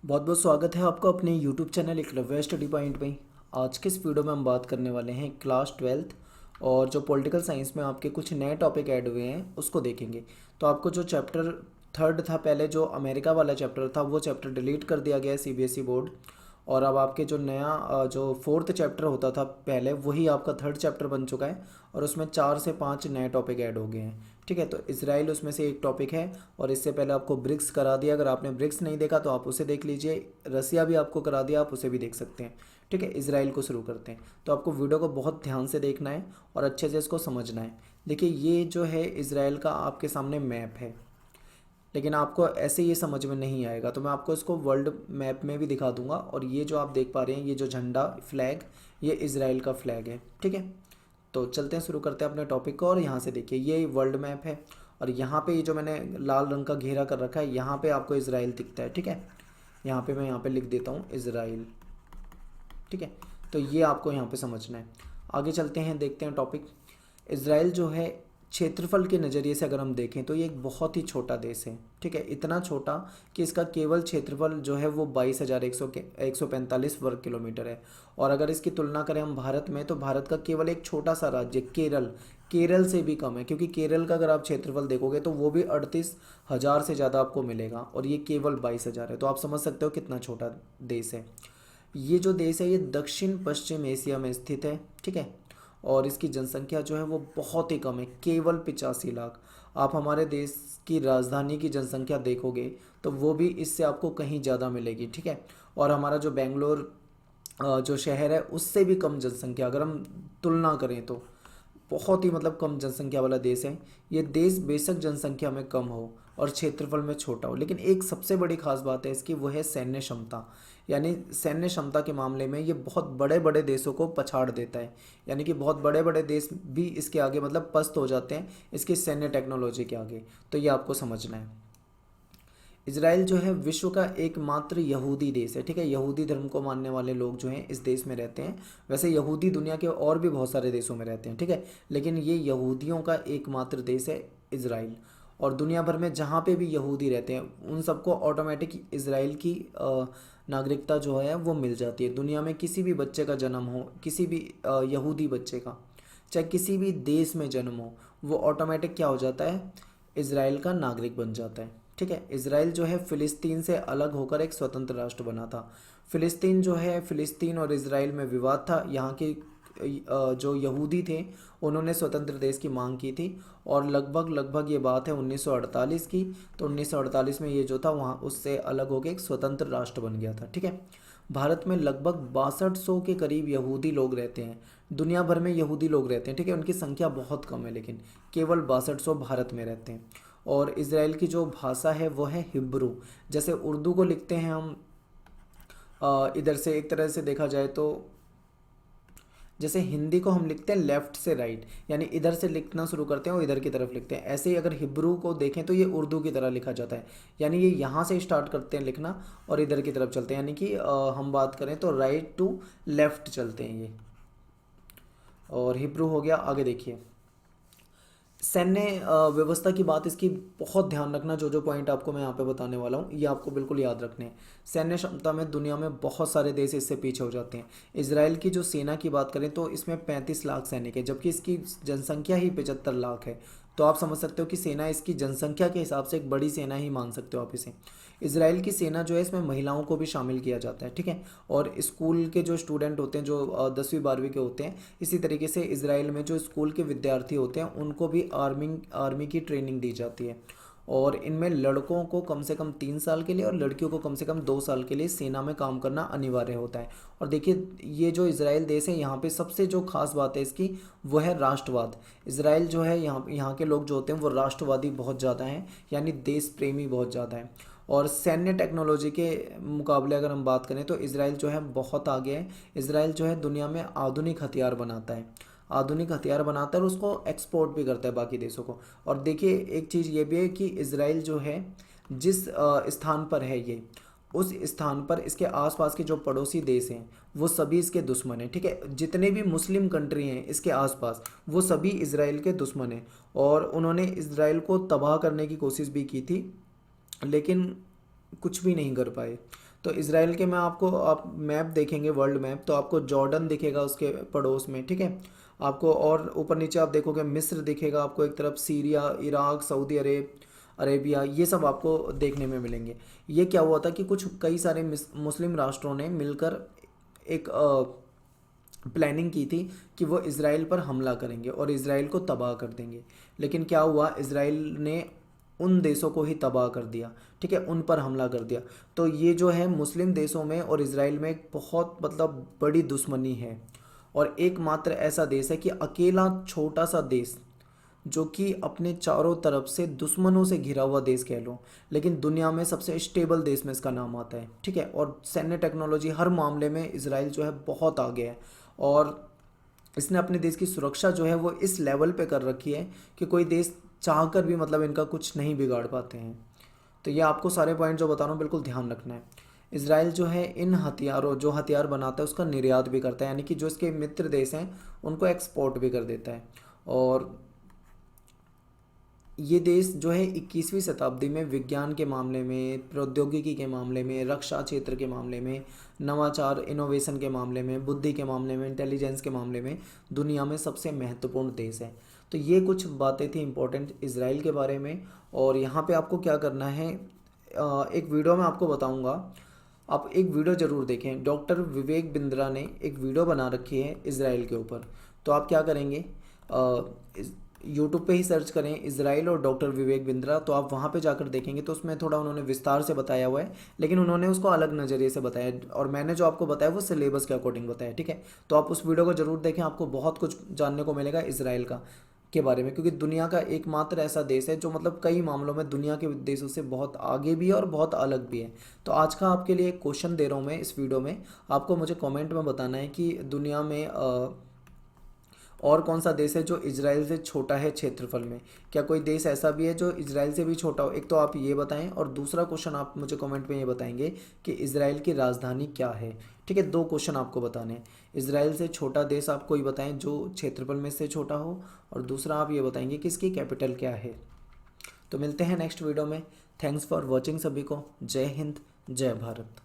बहुत बहुत स्वागत है आपका अपने YouTube channel Eklavya study point में। आज के इस वीडियो में हम बात करने वाले हैं क्लास ट्वेल्थ और जो पॉलिटिकल साइंस में आपके कुछ नए टॉपिक ऐड हुए हैं उसको देखेंगे। तो आपको जो चैप्टर थर्ड था पहले, जो अमेरिका वाला चैप्टर था, वो चैप्टर डिलीट कर दिया गया है CBSE बोर्ड। और अब आपके जो नया जो फोर्थ चैप्टर होता था पहले, वही आपका थर्ड चैप्टर बन चुका है और उसमें 4 से 5 नए टॉपिक ऐड हो गए हैं। ठीक है, तो इसराइल उसमें से एक टॉपिक है। और इससे पहले आपको ब्रिक्स करा दिया, अगर आपने ब्रिक्स नहीं देखा तो आप उसे देख लीजिए। रसिया भी आपको करा दिया, आप उसे भी देख सकते हैं। ठीक है, इसराइल को शुरू करते हैं। तो आपको वीडियो को बहुत ध्यान से देखना है और अच्छे से इसको समझना है। देखिए, ये जो है इसराइल का आपके सामने मैप है, लेकिन आपको ऐसे ये समझ में नहीं आएगा, तो मैं आपको इसको वर्ल्ड मैप में भी दिखा दूंगा। और ये जो आप देख पा रहे हैं, ये जो झंडा फ्लैग, ये इसराइल का फ्लैग है। ठीक है, तो चलते हैं, शुरू करते हैं अपने टॉपिक को। और यहाँ से देखिए, ये वर्ल्ड मैप है और यहाँ पे ये जो मैंने लाल रंग का घेरा कर रखा है, यहाँ पे आपको इसराइल दिखता है। ठीक है, यहाँ पे मैं यहाँ पे लिख देता हूँ इसराइल। ठीक है, तो ये आपको यहाँ पे समझना है। आगे चलते हैं, देखते हैं टॉपिक। इसराइल जो है, क्षेत्रफल के नज़रिए से अगर हम देखें तो ये एक बहुत ही छोटा देश है। ठीक है, इतना छोटा कि इसका केवल क्षेत्रफल जो है वो 22,145 वर्ग किलोमीटर है। और अगर इसकी तुलना करें हम भारत में, तो भारत का केवल एक छोटा सा राज्य केरल, केरल से भी कम है। क्योंकि केरल का अगर आप क्षेत्रफल देखोगे तो वो भी 38,000 से ज़्यादा आपको मिलेगा और ये केवल 22,000 है। तो आप समझ सकते हो कितना छोटा देश है। ये जो देश है, ये दक्षिण पश्चिम एशिया में स्थित है। ठीक है, और इसकी जनसंख्या जो है वो बहुत ही कम है, केवल 85 लाख। आप हमारे देश की राजधानी की जनसंख्या देखोगे तो वो भी इससे आपको कहीं ज़्यादा मिलेगी। ठीक है, और हमारा जो बेंगलोर जो शहर है, उससे भी कम जनसंख्या अगर हम तुलना करें तो बहुत ही मतलब कम जनसंख्या वाला देश है। ये देश बेशक जनसंख्या में कम हो और क्षेत्रफल में छोटा हो, लेकिन एक सबसे बड़ी खास बात है इसकी, वो है सैन्य क्षमता। यानी सैन्य क्षमता के मामले में ये बहुत बड़े बड़े देशों को पछाड़ देता है। यानी कि बहुत बड़े बड़े देश भी इसके आगे मतलब पस्त हो जाते हैं इसकी सैन्य टेक्नोलॉजी के आगे। तो ये आपको समझना है। इसराइल जो है विश्व का एकमात्र यहूदी देश है। ठीक है, यहूदी धर्म को मानने वाले लोग जो हैं इस देश में रहते हैं। वैसे यहूदी दुनिया के और भी बहुत सारे देशों में रहते हैं। ठीक है, लेकिन ये यहूदियों का एकमात्र देश है इसराइल। और दुनिया भर में जहाँ पे भी यहूदी रहते हैं उन सबको ऑटोमेटिक इसराइल की नागरिकता जो है वो मिल जाती है। दुनिया में किसी भी बच्चे का जन्म हो, किसी भी यहूदी बच्चे का, चाहे किसी भी देश में जन्म हो, वो ऑटोमेटिक क्या हो जाता है, इसराइल का नागरिक बन जाता है। ठीक है, इसराइल जो है फ़िलिस्तीन से अलग होकर एक स्वतंत्र राष्ट्र बना था। फ़िलिस्तीन जो है, फ़िलिस्तीन और इसराइल में विवाद था। यहाँ के जो यहूदी थे उन्होंने स्वतंत्र देश की मांग की थी और लगभग लगभग ये बात है 1948 की। तो 1948 में ये जो था वहाँ उससे अलग होकर एक स्वतंत्र राष्ट्र बन गया था। ठीक है, भारत में लगभग 6200 के करीब यहूदी लोग रहते हैं। दुनिया भर में यहूदी लोग रहते हैं। ठीक है, उनकी संख्या बहुत कम है, लेकिन केवल 6200 भारत में रहते हैं। और इसराइल की जो भाषा है वो है हिब्रू। जैसे उर्दू को लिखते हैं हम, इधर से एक तरह से देखा जाए तो जैसे हिंदी को हम लिखते हैं लेफ़्ट से राइट, यानी इधर से लिखना शुरू करते हैं और इधर की तरफ लिखते हैं। ऐसे ही अगर हिब्रू को देखें तो ये उर्दू की तरह लिखा जाता है। यानी ये यहाँ से स्टार्ट करते हैं लिखना और इधर की तरफ चलते हैं। यानी कि हम बात करें तो राइट टू लेफ़्ट चलते हैं ये। और हिब्रू हो गया। आगे देखिए, सैन्य व्यवस्था की बात, इसकी बहुत ध्यान रखना। जो जो पॉइंट आपको मैं यहाँ पे बताने वाला हूँ ये आपको बिल्कुल याद रखने हैं। सैन्य क्षमता में दुनिया में बहुत सारे देश इससे पीछे हो जाते हैं। इसराइल की जो सेना की बात करें तो इसमें 35 लाख सैनिक है, जबकि इसकी जनसंख्या ही 75 लाख है। तो आप समझ सकते हो कि सेना इसकी जनसंख्या के हिसाब से एक बड़ी सेना ही मान सकते हो आप इसे। इसराइल की सेना जो है, इसमें महिलाओं को भी शामिल किया जाता है। ठीक है, और स्कूल के जो स्टूडेंट होते हैं, जो 10वीं 12वीं के होते हैं, इसी तरीके से इसराइल में जो स्कूल के विद्यार्थी होते हैं उनको भी आर्मी की ट्रेनिंग दी जाती है। और इनमें लड़कों को कम से कम 3 साल के लिए और लड़कियों को कम से कम 2 साल के लिए सेना में काम करना अनिवार्य होता है। और देखिए, ये जो इसराइल देश है, यहाँ पे सबसे जो खास बात है इसकी, वो है राष्ट्रवाद। इसराइल जो है, यहाँ के लोग जो होते हैं वो राष्ट्रवादी बहुत ज़्यादा हैं, यानी देश प्रेमी बहुत ज़्यादा हैं। और सैन्य टेक्नोलॉजी के मुकाबले अगर हम बात करें तो इसराइल जो है बहुत आगे है। इसराइल जो है दुनिया में आधुनिक हथियार बनाता है, आधुनिक हथियार बनाता है और उसको एक्सपोर्ट भी करता है बाकी देशों को। और देखिए, एक चीज़ ये भी है कि इसराइल जो है जिस स्थान पर है ये, उस स्थान पर इसके आसपास के जो पड़ोसी देश हैं वो सभी इसके दुश्मन हैं। ठीक है, जितने भी मुस्लिम कंट्री हैं इसके आसपास वो सभी इसराइल के दुश्मन हैं। और उन्होंने इसराइल को तबाह करने की कोशिश भी की थी, लेकिन कुछ भी नहीं कर पाए। तो इसराइल के मैं आपको, आप मैप देखेंगे वर्ल्ड मैप, तो आपको जॉर्डन दिखेगा उसके पड़ोस में, ठीक है। आपको और ऊपर नीचे आप देखोगे मिस्र दिखेगा आपको एक तरफ, सीरिया, इराक, सऊदी अरेबिया, ये सब आपको देखने में मिलेंगे। ये क्या हुआ था कि कुछ कई सारे मुस्लिम राष्ट्रों ने मिलकर एक प्लानिंग की थी कि वो इसराइल पर हमला करेंगे और इसराइल को तबाह कर देंगे। लेकिन क्या हुआ, इसराइल ने उन देशों को ही तबाह कर दिया, ठीक है, उन पर हमला कर दिया। तो ये जो है मुस्लिम देशों में और इसराइल में एक बहुत मतलब बड़ी दुश्मनी है। और एकमात्र ऐसा देश है कि अकेला छोटा सा देश जो कि अपने चारों तरफ से दुश्मनों से घिरा हुआ देश कह लो, लेकिन दुनिया में सबसे स्टेबल देश में इसका नाम आता है, ठीक है। और सैन्य टेक्नोलॉजी हर मामले में इसराइल जो है बहुत आगे है। और इसने अपने देश की सुरक्षा जो है वो इस लेवल पे कर रखी है कि कोई देश चाह कर भी मतलब इनका कुछ नहीं बिगाड़ पाते हैं। तो ये आपको सारे पॉइंट जो बता रहा हूँ बिल्कुल ध्यान रखना है। इसराइल जो है इन हथियारों, जो हथियार बनाता है उसका निर्यात भी करता है, यानी कि जो इसके मित्र देश हैं उनको एक्सपोर्ट भी कर देता है। और ये देश जो है 21वीं शताब्दी में विज्ञान के मामले में, प्रौद्योगिकी के मामले में, रक्षा क्षेत्र के मामले में, नवाचार इनोवेशन के मामले में, बुद्धि के मामले में, इंटेलिजेंस के मामले में दुनिया में सबसे महत्वपूर्ण देश है। तो ये कुछ बातें थी इंपॉर्टेंट इसराइल के बारे में। और यहाँ पे आपको क्या करना है, एक वीडियो में आपको बताऊँगा, आप एक वीडियो ज़रूर देखें। डॉक्टर विवेक बिंद्रा ने एक वीडियो बना रखी है इसराइल के ऊपर। तो आप क्या करेंगे, यूट्यूब पे ही सर्च करें इसराइल और डॉक्टर विवेक बिंद्रा, तो आप वहाँ पे जाकर देखेंगे। तो उसमें थोड़ा उन्होंने विस्तार से बताया हुआ है, लेकिन उन्होंने उसको अलग नज़रिए से बताया, और मैंने जो आपको बताया वो सिलेबस के अकॉर्डिंग बताया, ठीक है। तो आप उस वीडियो को ज़रूर देखें, आपको बहुत कुछ जानने को मिलेगा इसराइल का के बारे में, क्योंकि दुनिया का एकमात्र ऐसा देश है जो मतलब कई मामलों में दुनिया के देशों से बहुत आगे भी है और बहुत अलग भी है। तो आज का आपके लिए एक क्वेश्चन दे रहा हूँ मैं इस वीडियो में, आपको मुझे कमेंट में बताना है कि दुनिया में और कौन सा देश है जो इजराइल से छोटा है क्षेत्रफल में। क्या कोई देश ऐसा भी है जो इजराइल से भी छोटा हो? एक तो आप ये बताएं, और दूसरा क्वेश्चन आप मुझे कमेंट में ये बताएंगे कि इजराइल की राजधानी क्या है, ठीक है। दो क्वेश्चन आपको बताने हैं। इजराइल से छोटा देश आप कोई बताएं जो क्षेत्रफल में से छोटा हो, और दूसरा आप ये बताएंगे कि इसकी कैपिटल क्या है। तो मिलते हैं नेक्स्ट वीडियो में। थैंक्स फॉर वॉचिंग सभी को। जय हिंद, जय भारत।